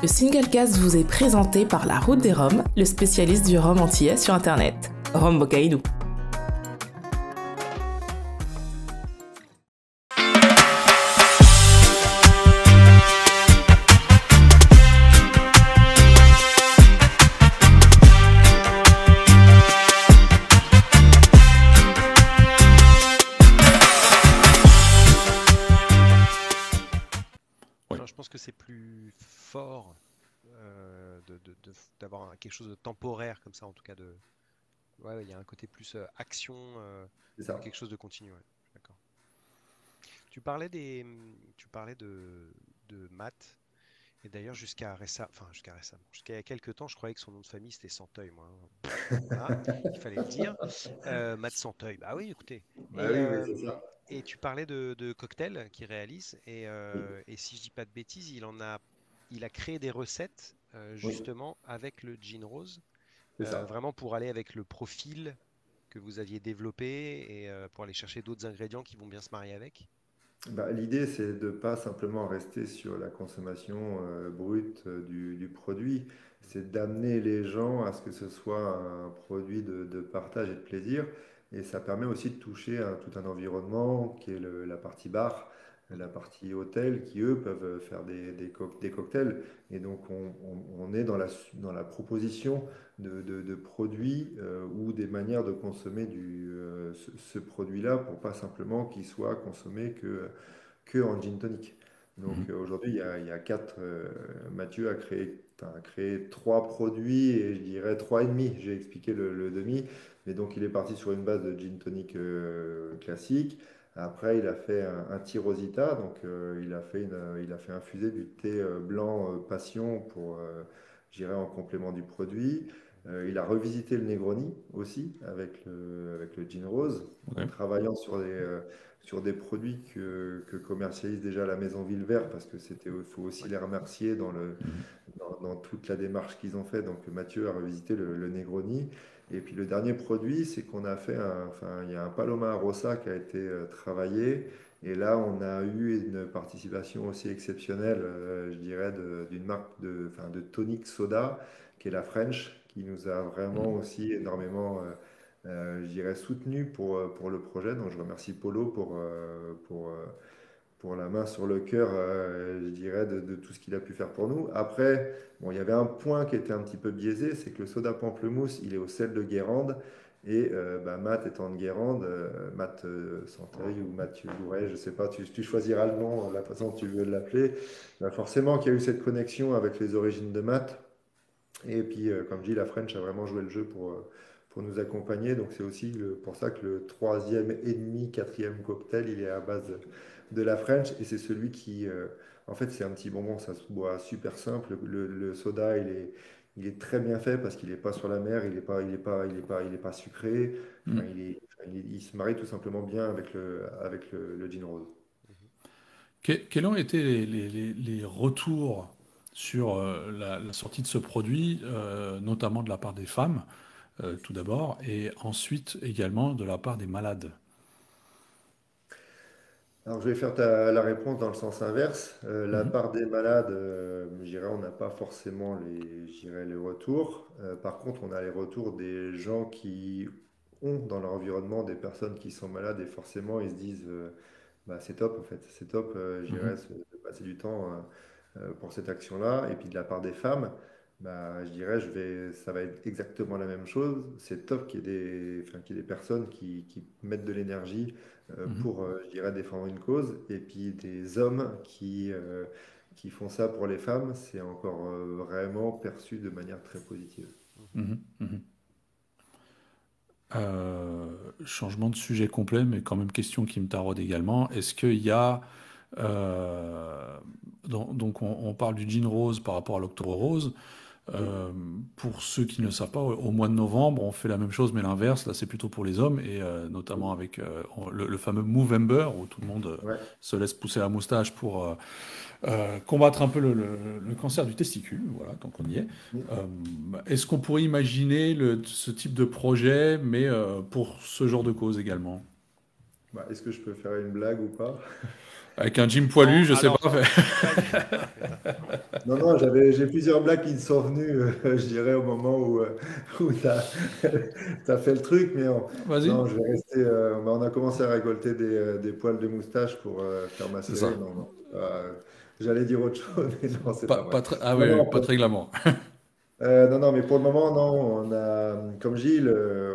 Le Singlecast vous est présenté par La Route des Roms, le spécialiste du rhum antillais sur Internet. Rhum Boccaïdou. Je pense que c'est plus fort d'avoir quelque chose de temporaire comme ça, en tout cas ouais, il y a un côté plus action C'est que ça. quelque chose de continu. Ouais. D'accord. Tu parlais de maths, et d'ailleurs jusqu'à il y a quelques temps, je croyais que son nom de famille c'était Santeuil, moi. Bon, voilà, il fallait le dire. Maths Santeuil, bah oui, écoutez. Bah Et, oui, oui, c'est ça. tu parlais de cocktails qu'il réalise, Oui, et si je dis pas de bêtises, il a créé des recettes oui, justement avec le gin rose, c'est ça. vraiment pour aller avec le profil que vous aviez développé et pour aller chercher d'autres ingrédients qui vont bien se marier avec. Bah, l'idée, c'est de pas simplement rester sur la consommation brute du produit, c'est d'amener les gens à ce que ce soit un produit de partage et de plaisir. Et ça permet aussi de toucher tout un environnement qui est la partie bar, la Mhm, partie hôtel, qui eux peuvent faire des cocktails. Et donc, on est dans la proposition de produits ou des manières de consommer ce produit-là pour pas simplement qu'il soit consommé que en gin tonic. Donc Mhm. aujourd'hui, il y a quatre. Mathieu a créé trois produits et je dirais trois et demi. J'ai expliqué le demi, mais donc il est parti sur une base de gin tonic classique. Après, il a fait un thé Rosita, donc il a fait infuser du thé blanc passion pour, je dirais, en complément du produit. Il a revisité le Negroni aussi avec le gin rose, en Ok. travaillant sur des produits que commercialise déjà la Maison Villevert, parce que il faut aussi ouais. les remercier Mhm. dans toute la démarche qu'ils ont fait. Donc Mathieu a revisité le Negroni. Et puis le dernier produit, c'est qu'on a fait enfin, il y a un Paloma Rossa qui a été travaillé. Et là, on a eu une participation aussi exceptionnelle, je dirais, d'une marque enfin, de tonic soda, qui est la French, qui nous a vraiment Mhm. aussi énormément je dirais, soutenu pour le projet. Donc je remercie Polo pour la main sur le cœur, je dirais, de tout ce qu'il a pu faire pour nous. Après, bon, il y avait un point qui était un petit peu biaisé, c'est que le soda pamplemousse, il est au sel de Guérande. Et bah, Matt étant de Guérande, Matt Santeuil ou Mathieu Gouret, je sais pas, tu choisiras le nom, la façon dont tu veux l'appeler. Bah, forcément qu'il y a eu cette connexion avec les origines de Matt. Et puis, comme je dis, la French a vraiment joué le jeu pour nous accompagner. Donc, c'est aussi pour ça que le troisième et demi, quatrième cocktail, il est à base de la French. Et c'est celui qui, en fait, c'est un petit bonbon, ça se boit super simple. Le soda, il est très bien fait parce qu'il n'est pas sur la mer, il est pas sucré. Enfin, Mhm. il se marie tout simplement bien avec le gin rose. Mhm. Quels ont été les retours sur la sortie de ce produit, notamment de la part des femmes, tout d'abord, et ensuite également de la part des malades? Alors, je vais faire la réponse dans le sens inverse. La Mhm. part des malades, je dirais, on n'a pas forcément je dirais, les retours. Par contre, on a les retours des gens qui ont dans leur environnement des personnes qui sont malades et forcément, ils se disent, bah, c'est top en fait, c'est top, je dirais, Mhm. de passer du temps pour cette action-là. Et puis de la part des femmes, bah, je dirais, ça va être exactement la même chose. C'est top enfin, qu'il y ait des personnes qui mettent de l'énergie Mhm. pour, je dirais, défendre une cause. Et puis des hommes qui font ça pour les femmes, c'est encore vraiment perçu de manière très positive. Mhm. Mhm. Mhm. Changement de sujet complet, mais quand même question qui me taraude également. Est-ce qu'il y a... euh, donc on parle du jean rose par rapport à l'octobre rose. Oui, Pour ceux qui ne le savent pas, au mois de novembre, on fait la même chose, mais l'inverse. Là, c'est plutôt pour les hommes, et notamment oui, avec le fameux Movember, où tout le monde ouais. se laisse pousser la moustache pour combattre un peu le cancer du testicule. Voilà, tant qu'on y est. Euh, Est-ce qu'on pourrait imaginer ce type de projet, mais pour ce genre de cause également? Bah, est-ce que je peux faire une blague ou pas? Avec un gym Non, poilu, je sais alors, pas. pas, Non, non, j'ai plusieurs blagues qui me sont venues, je dirais, au moment où tu as, fait le truc, mais Vas-y. non, je vais rester. Bah, on a commencé à récolter des poils de moustache pour faire C'est macérer. ça. Non, non, j'allais dire autre chose, mais non, c'est pas vrai. Ah Non, oui, oui, non, pas très glamour. non, non, mais pour le moment, non, on a, comme Gilles,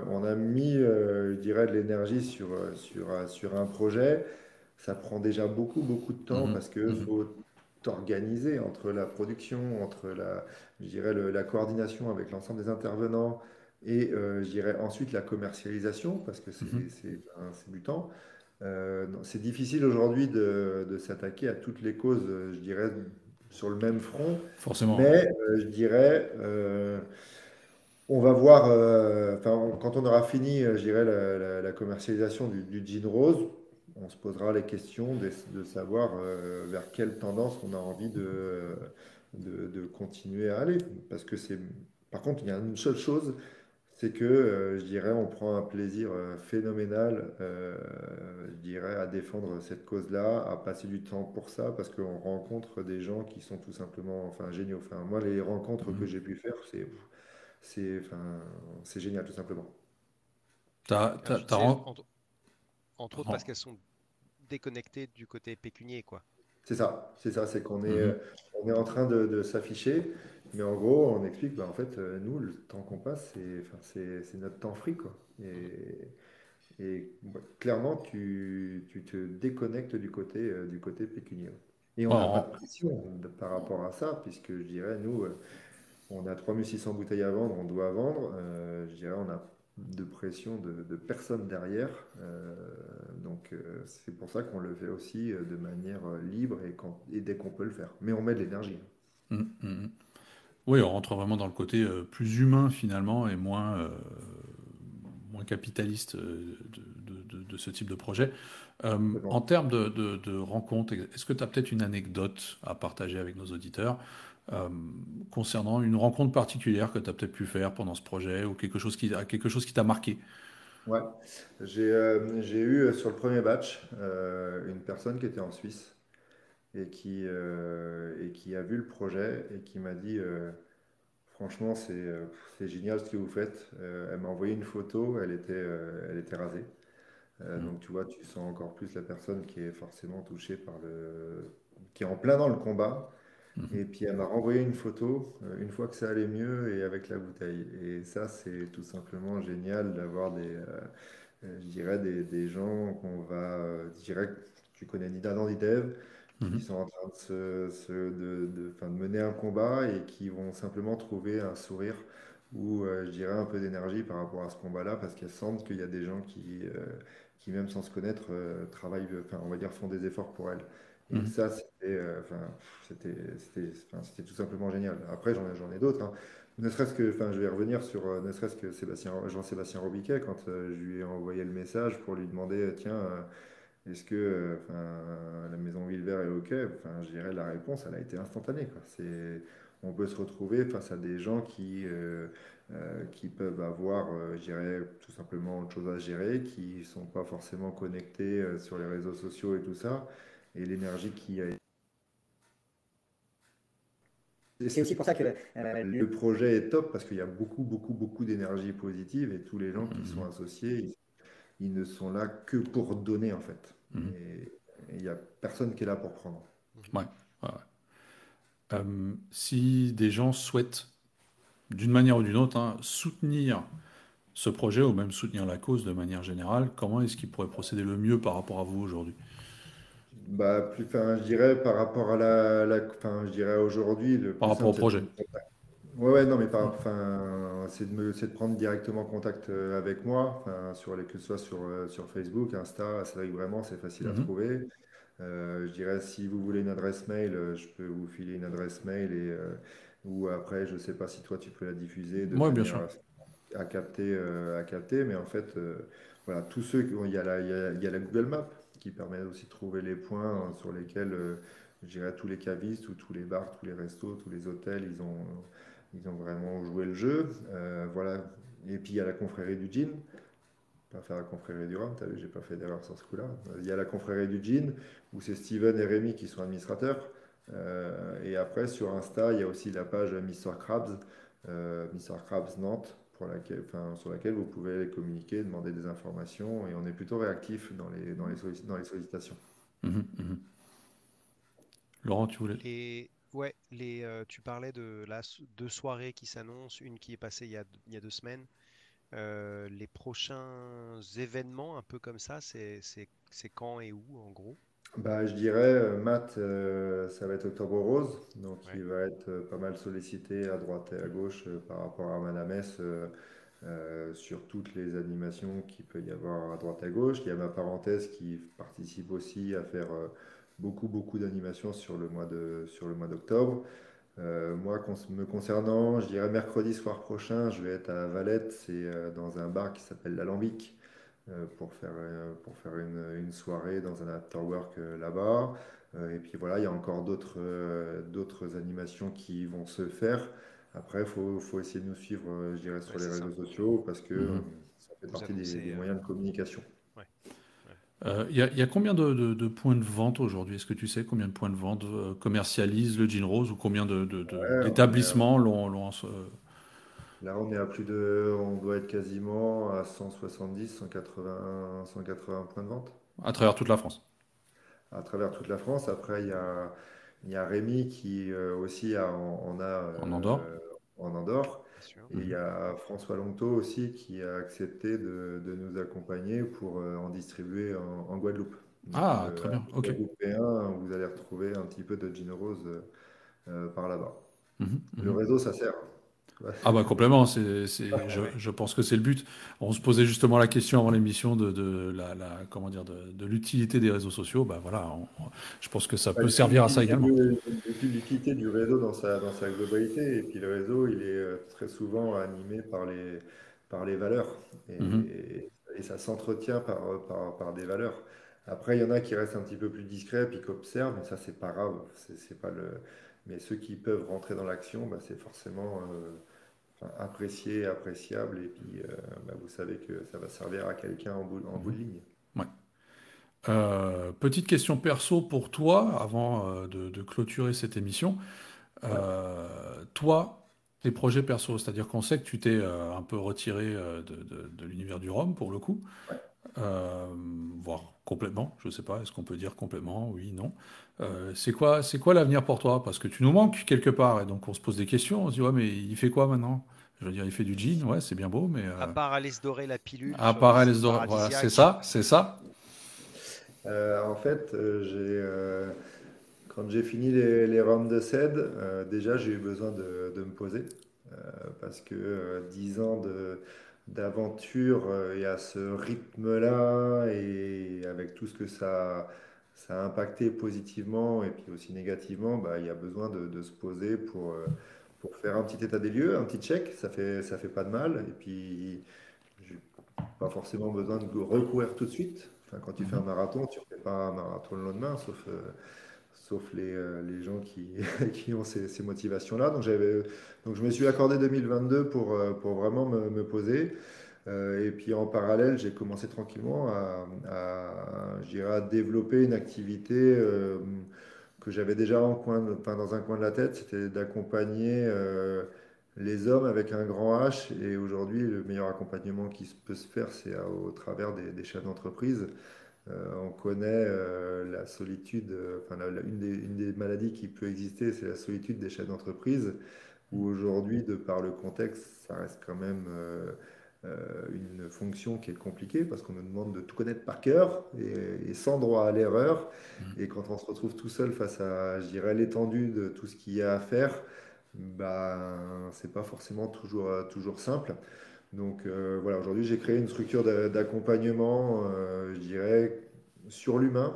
on a mis, je dirais, de l'énergie sur un projet. Ça prend déjà beaucoup, beaucoup de temps Mhm, parce qu'il mhm, faut t'organiser entre la production, entre je dirais, la coordination avec l'ensemble des intervenants et, je dirais, ensuite la commercialisation parce que mhm. c'est du temps. Non, c'est difficile aujourd'hui de s'attaquer à toutes les causes, je dirais, sur le même front, Forcément, ouais. mais je dirais, on va voir, enfin, quand on aura fini, je dirais, la commercialisation du jean rose, on se posera les questions de savoir vers quelle tendance on a envie de continuer à aller. Parce que par contre, il y a une seule chose, c'est que, je dirais, on prend un plaisir phénoménal, je dirais, à défendre cette cause-là, à passer du temps pour ça, parce qu'on rencontre des gens qui sont tout simplement, enfin, géniaux. Enfin, moi, les rencontres que Mhm. j'ai pu faire, enfin, c'est génial, tout simplement. Alors, je T'as disais, ren- entre autres parce ren- qu'elles sont déconnectées du côté pécunier, quoi. C'est ça, c'est qu'on Mhm. on est en train de s'afficher, mais en gros, on explique, bah, en fait, nous, le temps qu'on passe, enfin, c'est notre temps free, quoi. Mhm. Bah, clairement, tu te déconnectes du côté pécunier. Et on Ouais, n'a pas de pression par rapport à ça, puisque je dirais, nous, on a 3600 bouteilles à vendre, on doit vendre. Je dirais, on a de pression de personne derrière. Donc, c'est pour ça qu'on le fait aussi de manière libre et dès qu'on peut le faire. Mais on met de l'énergie. mhm, mhm. Oui, on rentre vraiment dans le côté plus humain finalement et moins capitaliste de ce type de projet. En Complètement. termes de rencontres, est-ce que tu as peut-être une anecdote à partager avec nos auditeurs euh, concernant une rencontre particulière que tu as peut-être pu faire pendant ce projet ou quelque chose qui t'a marqué? Ouais. J'ai eu sur le premier batch une personne qui était en Suisse et qui a vu le projet et qui m'a dit franchement, c'est génial ce que vous faites. Elle m'a envoyé une photo, elle était rasée. Mhm, Donc tu vois, tu sens encore plus la personne qui est forcément touchée qui est en plein dans le combat. mhm. Et puis elle m'a renvoyé une photo une fois que ça allait mieux et avec la bouteille. Et ça, c'est tout simplement génial d'avoir je dirais des gens je dirais que tu connais ni d'Adam ni d'Ève, qui Mhm. sont en train enfin, de mener un combat et qui vont simplement trouver un sourire ou je dirais un peu d'énergie par rapport à ce combat-là parce qu'elles sentent qu'il y a des gens qui même sans se connaître, travaillent, enfin, on va dire, font des efforts pour elles. Et Mhm. ça, enfin, c'était tout simplement génial. Après, j'en ai d'autres, hein. Ne serait-ce que, enfin, je vais revenir sur, ne serait-ce que Jean-Sébastien Robiquet, quand je lui ai envoyé le message pour lui demander, tiens, est-ce que la maison Villevert est OK? Enfin, je dirais la réponse, elle a été instantanée, quoi. On peut se retrouver face à des gens qui peuvent avoir, je dirais, tout simplement autre chose à gérer, qui ne sont pas forcément connectés sur les réseaux sociaux et tout ça. Et l'énergie qui a C'est aussi pour ça que le projet est top parce qu'il y a beaucoup, beaucoup, beaucoup d'énergie positive et tous les gens qui sont Mhm. associés, ils ne sont là que pour donner en fait. Mhm. Et il n'y a personne qui est là pour prendre. Mhm. Ouais, ouais, ouais. Si des gens souhaitent, d'une manière ou d'une autre, hein, soutenir ce projet ou même soutenir la cause de manière générale, comment est-ce qu'ils pourraient procéder le mieux par rapport à vous aujourd'hui? Bah, enfin, je dirais par rapport à enfin, je dirais aujourd'hui, le Par plus rapport au simple, c'est de projet. prendre contact. Ouais, ouais, non, mais Mm. enfin, c'est de prendre directement contact avec moi, enfin, que ce soit sur Facebook, Insta, c'est vrai que vraiment, c'est facile à Mhm. trouver. Je dirais, si vous voulez une adresse mail, je peux vous filer une adresse mail ou après, je sais pas si toi, tu peux la diffuser de Oui, bien manière sûr. à capter, mais en fait, voilà, tous ceux, il y a la Google Maps qui permet aussi de trouver les points sur lesquels, je dirais, tous les cavistes ou tous les bars, tous les restos, tous les hôtels, ils ont vraiment joué le jeu. Voilà. Et puis, il y a la confrérie du gin, pas faire la confrérie du rhum, t'as vu, j'ai pas fait d'erreur sur ce coup-là. Il y a la confrérie du gin, où c'est Steven et Rémi qui sont administrateurs. Et après, sur Insta, il y a aussi la page Mr. Krabs, Mr. Krabs Nantes, sur laquelle vous pouvez communiquer, demander des informations, et on est plutôt réactif dans les sollicitations. Mhm, mhm. Laurent, tu voulais? Ouais, tu parlais de deux soirées qui s'annoncent, une qui est passée il y a 2 semaines. Les prochains événements, un peu comme ça, c'est quand et où, en gros? Bah, je dirais, Matt, ça va être Octobre Rose, donc Ouais, il va être pas mal sollicité à droite et à gauche par rapport à Madame S sur toutes les animations qu'il peut y avoir à droite à gauche. Il y a ma parenthèse qui participe aussi à faire beaucoup d'animations sur le mois d'octobre. Moi, me concernant, je dirais mercredi soir prochain, je vais être à Valette, c'est dans un bar qui s'appelle l'Alambic, pour faire une soirée dans un afterwork là-bas. Et puis voilà, il y a encore d'autres animations qui vont se faire. Après, faut essayer de nous suivre, je dirais, ouais, sur les c'est ça. réseaux sociaux parce que Mhm. ça fait Vous partie annoncez. des moyens de communication. Ouais, ouais. Il y a combien de points de vente aujourd'hui? Est-ce que tu sais combien de points de vente commercialise le Jean Rose ou combien Ouais, d'établissements là, on est à on doit être quasiment à 170, 180 points de vente à travers toute la France? à travers toute la France. Après, il y a Rémi qui aussi en a En Andorre? en Andorre. Bien sûr. Et il y a François Longto aussi qui a accepté de nous accompagner pour en distribuer en Guadeloupe. Donc, Ah, très à bien, tous ok. Guadeloupéens, vous allez retrouver un petit peu de Gin Rose par là-bas. Mhm, Le mhm. réseau, ça sert. Ah bah complètement, Ouais. je pense que c'est le but. On se posait justement la question avant l'émission comment dire, de l'utilité des réseaux sociaux. Bah voilà, je pense que ça Bah, peut servir à ça également. l'utilité du réseau dans sa globalité. Et puis le réseau, il est très souvent animé par les valeurs. Mhm, Et ça s'entretient par des valeurs. Après, il y en a qui restent un petit peu plus discrets, puis qui observent, mais ça, c'est pas grave. C'est pas le... Mais ceux qui peuvent rentrer dans l'action, bah, c'est forcément apprécié, appréciable. Et puis, bah, vous savez que ça va servir à quelqu'un en bout mhm. de ligne. Ouais. Petite question perso pour toi, avant de clôturer cette émission. Ouais. Toi, tes projets perso, c'est-à-dire qu'on sait que tu t'es un peu retiré de l'univers du Rhum pour le coup, euh, voire complètement, je sais pas, est-ce qu'on peut dire complètement, oui, non. C'est quoi l'avenir pour toi? Parce que tu nous manques quelque part, et donc on se pose des questions, on se dit, ouais, mais il fait quoi maintenant? Je veux dire, il fait du gin, ouais, c'est bien beau, mais À part aller se dorer la pilule à sur part des les îles voilà, c'est paradisiaques. ça, c'est ça. En fait, quand j'ai fini les rounds de CED, déjà j'ai eu besoin de me poser parce que 10 ans d'aventure et à ce rythme-là et avec tout ce que ça a impacté positivement et puis aussi négativement, bah, il y a besoin de se poser pour faire un petit état des lieux, un petit check, ça fait pas de mal. Et puis, j'ai pas forcément besoin de recourir tout de suite. Enfin, quand tu fais un Mhm. marathon, tu ne fais pas un marathon le lendemain, sauf les gens qui, qui ont ces motivations-là. Donc je me suis accordé 2022 pour vraiment me poser. Et puis en parallèle, j'ai commencé tranquillement je dirais, à développer une activité que j'avais déjà enfin, dans un coin de la tête, c'était d'accompagner les hommes avec un grand H. Et aujourd'hui, le meilleur accompagnement qui peut se faire, c'est au travers des chefs d'entreprise. On connaît la solitude, enfin, une des maladies qui peut exister, c'est la solitude des chefs d'entreprise, où aujourd'hui, de par le contexte, ça reste quand même une fonction qui est compliquée parce qu'on nous demande de tout connaître par cœur et sans droit à l'erreur. Et quand on se retrouve tout seul face à, je dirais, l'étendue de tout ce qu'il y a à faire, bah, c'est pas forcément toujours simple. Donc voilà, aujourd'hui j'ai créé une structure d'accompagnement, je dirais, sur l'humain,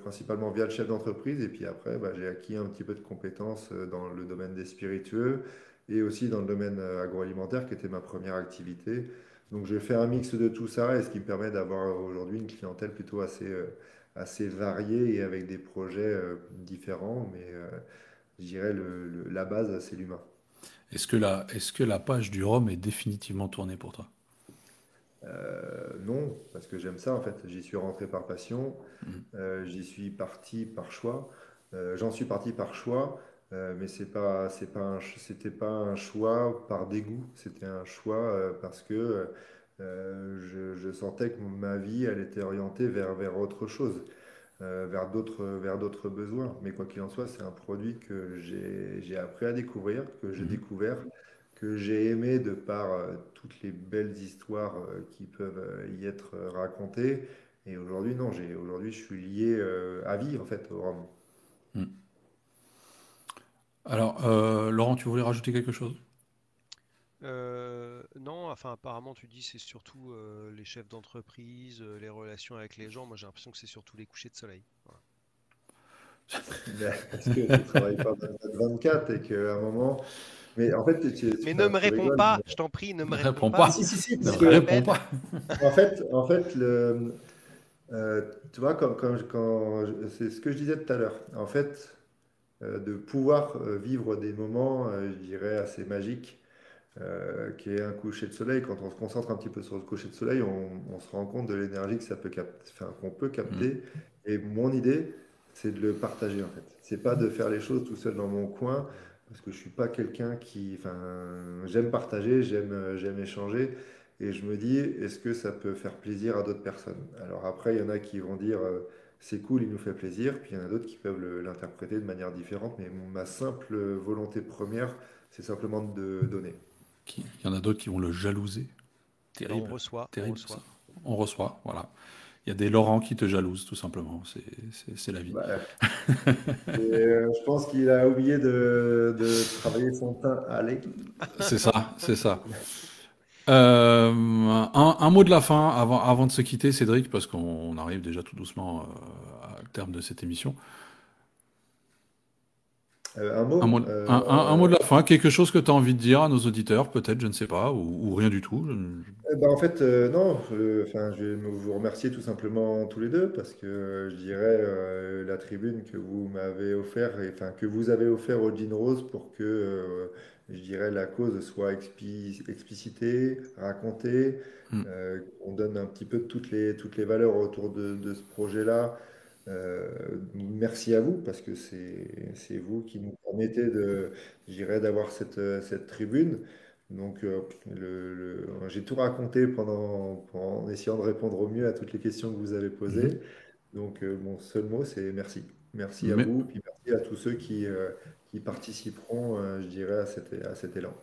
principalement via le chef d'entreprise. Et puis après, bah, j'ai acquis un petit peu de compétences dans le domaine des spiritueux et aussi dans le domaine agroalimentaire, qui était ma première activité. Donc j'ai fait un mix de tout ça, et ce qui me permet d'avoir aujourd'hui une clientèle plutôt assez variée et avec des projets différents. Mais je dirais la base, c'est l'humain. Est-ce que la page du Rhum est définitivement tournée pour toi? Non, parce que j'aime ça en fait. J'y suis rentré par passion, Mhm. j'y suis parti par choix. J'en suis parti par choix, mais c'était pas un choix par dégoût, c'était un choix parce que je sentais que ma vie, elle était orientée vers autre chose, vers d'autres besoins. Mais quoi qu'il en soit, c'est un produit que j'ai appris à découvrir, que j'ai découvert, que j'ai aimé de par toutes les belles histoires qui peuvent y être racontées. Et aujourd'hui, non, aujourd'hui, je suis lié à vie, en fait, au roman. Mm. Alors, Laurent, tu voulais rajouter quelque chose? Non, enfin apparemment tu dis c'est surtout les chefs d'entreprise, les relations avec les gens. Moi j'ai l'impression que c'est surtout les couchers de soleil. Voilà. Parce que tu ne travailles pas 24 et qu'à un moment. Mais en fait, Mais ne me tu réponds rigoles. pas, je t'en prie, ne me Ne réponds réponds pas. pas. Si, Ne parce que réponds pas. En fait, tu vois, c'est ce que je disais tout à l'heure. En fait, de pouvoir vivre des moments, je dirais, assez magiques, qui est un coucher de soleil. Quand on se concentre un petit peu sur le coucher de soleil, on se rend compte de l'énergie que ça peut qu'on peut Mm. capter. Et mon idée, c'est de le partager en fait. C'est pas de faire les choses tout seul dans mon coin, parce que je suis pas quelqu'un enfin, j'aime partager, j'aime échanger. Et je me dis, est-ce que ça peut faire plaisir à d'autres personnes? Alors après, il y en a qui vont dire, c'est cool, il nous fait plaisir. Puis il y en a d'autres qui peuvent l'interpréter de manière différente. Mais ma simple volonté première, c'est simplement de donner. Il y en a d'autres qui vont le jalouser. On Terrible, reçoit, terrible on reçoit. ça. On reçoit, voilà. Il y a des Laurent qui te jalousent, tout simplement. C'est la vie. Bah, je pense qu'il a oublié de travailler son teint. Allez. C'est ça, c'est ça. Un mot de la fin avant de se quitter, Cédric, parce qu'on arrive déjà tout doucement au terme de cette émission. Un mot. Un mot de la fin, quelque chose que tu as envie de dire à nos auditeurs, peut-être, je ne sais pas, ou rien du tout. En fait, non. Enfin, je vais vous remercier tout simplement tous les deux parce que je dirais la tribune que vous m'avez offert, enfin que vous avez offert au Jean Rose pour que je dirais la cause soit explicitée, racontée, Mm. qu'on donne un petit peu toutes les valeurs autour de ce projet-là. Merci à vous parce que c'est vous qui nous permettez je dirais, d'avoir cette tribune. Donc, j'ai tout raconté en essayant de répondre au mieux à toutes les questions que vous avez Mhm. posées. Donc, mon seul mot, c'est merci. Merci à Mais- vous, puis merci à tous ceux qui participeront, je dirais, à cet élan.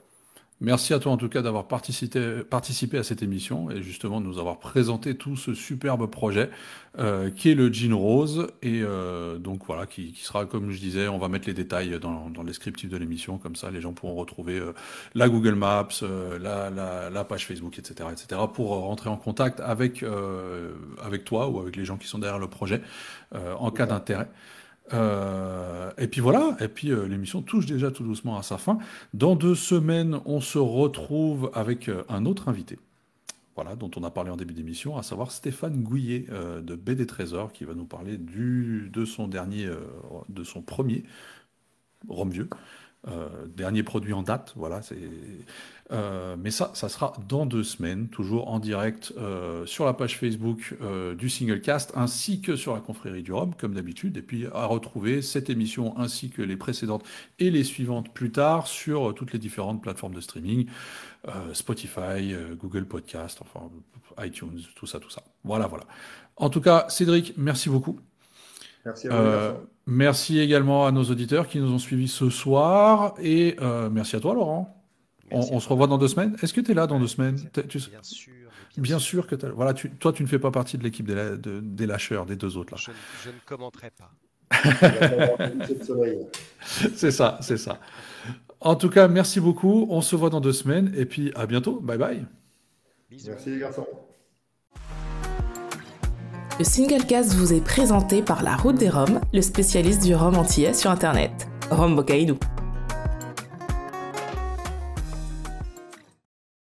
Merci à toi en tout cas d'avoir participé à cette émission et justement de nous avoir présenté tout ce superbe projet qui est le Jean Rose et donc voilà qui sera comme je disais, on va mettre les détails dans le descriptif de l'émission, comme ça les gens pourront retrouver la Google Maps, la page Facebook, etc., pour rentrer en contact avec toi ou avec les gens qui sont derrière le projet en cas d'intérêt. Et puis voilà, et puis l'émission touche déjà tout doucement à sa fin. Dans 2 semaines, on se retrouve avec un autre invité, voilà, dont on a parlé en début d'émission, à savoir Stéphane Gouillet de BD Trésor, qui va nous parler de son premier Rome Vieux, dernier produit en date, voilà. Mais ça sera dans 2 semaines, toujours en direct sur la page Facebook du Singlecast, ainsi que sur la confrérie du Rhum, comme d'habitude. Et puis à retrouver cette émission ainsi que les précédentes et les suivantes plus tard sur toutes les différentes plateformes de streaming, Spotify, Google Podcast, enfin iTunes, tout ça. Voilà. En tout cas, Cédric, merci beaucoup. Merci à vous, les garçons. Merci également à nos auditeurs qui nous ont suivis ce soir et merci à toi, Laurent. Merci On à se toi. revoit dans 2 semaines. Est-ce que tu es là dans 2 semaines? Bien sûr, mais Bien sûr que tu es là. Voilà, toi, tu ne fais pas partie de l'équipe des lâcheurs, des 2 autres là. Je ne commenterai pas. Il va falloir un coucher de soleil. C'est ça. En tout cas, merci beaucoup. On se voit dans 2 semaines et puis à bientôt. Bye bye. Bisous. Merci, les garçons. Le Singlecast vous est présenté par La Route des Roms, le spécialiste du rhum antillais sur Internet. Rhum Bocainou.